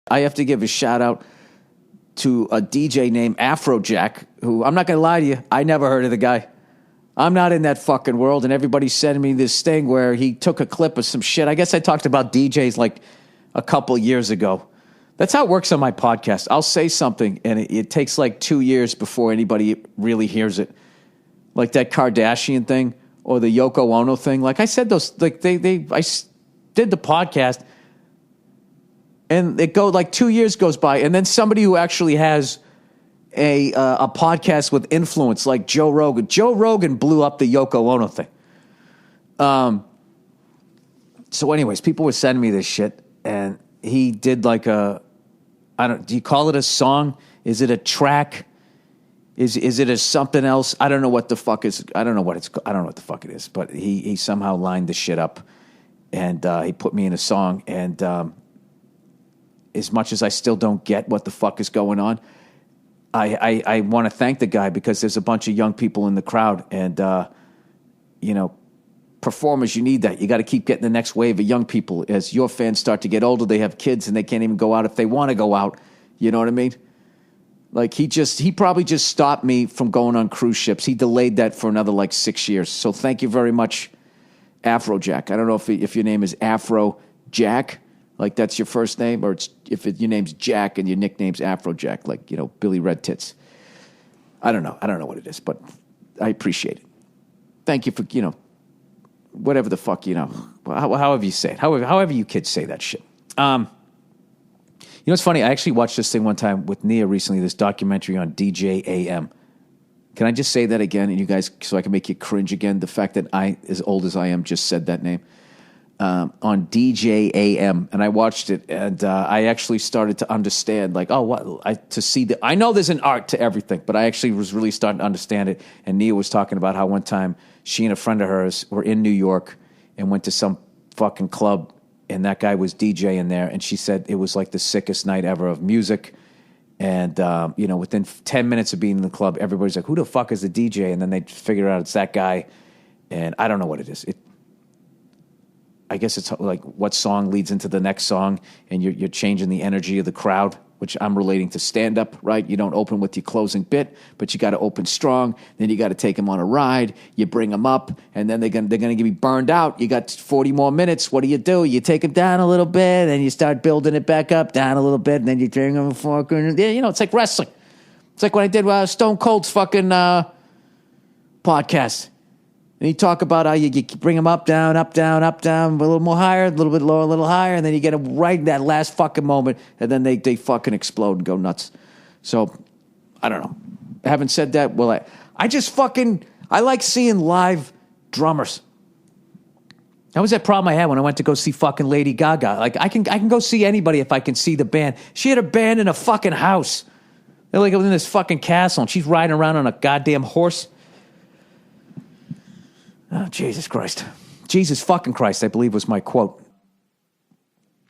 I have to give a shout out to a DJ named Afrojack, who, I'm not going to lie to you, I never heard of the guy. I'm not in that fucking world, and everybody's sending me this thing where he took a clip of some shit. I guess I talked about DJs like a couple years ago. That's how it works on my podcast. I'll say something, and it takes like 2 years before anybody really hears it. Like that Kardashian thing or the Yoko Ono thing. Like I said, those like I did the podcast, and it go like 2 years goes by, and then somebody who actually has a podcast with influence like Joe Rogan. Joe Rogan blew up the Yoko Ono thing. So anyways, people were sending me this shit, and he did like do you call it a song? Is it a track? Is it a something else? I don't know what the fuck is. I don't know what the fuck it is, but he somehow lined the shit up, and he put me in a song, and as much as I still don't get what the fuck is going on, I want to thank the guy, because there's a bunch of young people in the crowd, and performers, you need that. You got to keep getting the next wave of young people. As your fans start to get older, they have kids and they can't even go out if they want to go out. You know what I mean? Like he probably just stopped me from going on cruise ships. He delayed that for another like 6 years. So thank you very much, Afrojack. I don't know if your name is Afrojack, like that's your first name, or your name's Jack and your nickname's Afrojack, like, Billy Red Tits. I don't know what it is, but I appreciate it. Thank you for, whatever the fuck, however you say it, however you kids say that shit. It's funny. I actually watched this thing one time with Nia recently, this documentary on DJ AM. Can I just say that again, and you guys, so I can make you cringe again? The fact that I, as old as I am, just said that name. On DJ AM, and I watched it, and I actually started to understand, like, I know there's an art to everything, but I actually was really starting to understand it. And Nia was talking about how one time she and a friend of hers were in New York and went to some fucking club, and that guy was DJing there, and she said it was like the sickest night ever of music. And within 10 minutes of being in the club, everybody's like, "Who the fuck is the DJ?" And then they figure out it's that guy, and I don't know what it is. I guess it's like what song leads into the next song, and you're changing the energy of the crowd, which I'm relating to stand-up, right? You don't open with your closing bit, but you got to open strong. Then you got to take them on a ride. You bring them up, and then they're gonna be burned out. You got 40 more minutes. What do? You take them down a little bit, and you start building it back up, down a little bit, and then you bring them a fork. It's like wrestling. It's like when I did Stone Cold's fucking podcast. And you talk about how you bring them up, down, a little more higher, a little bit lower, a little higher, and then you get them right in that last fucking moment, and then they fucking explode and go nuts. So, I don't know. Having said that, well, I like seeing live drummers. That was that problem I had when I went to go see fucking Lady Gaga. Like, I can go see anybody if I can see the band. She had a band in a fucking house. They're like in this fucking castle, and she's riding around on a goddamn horse. Oh, Jesus Christ. Jesus fucking Christ, I believe was my quote.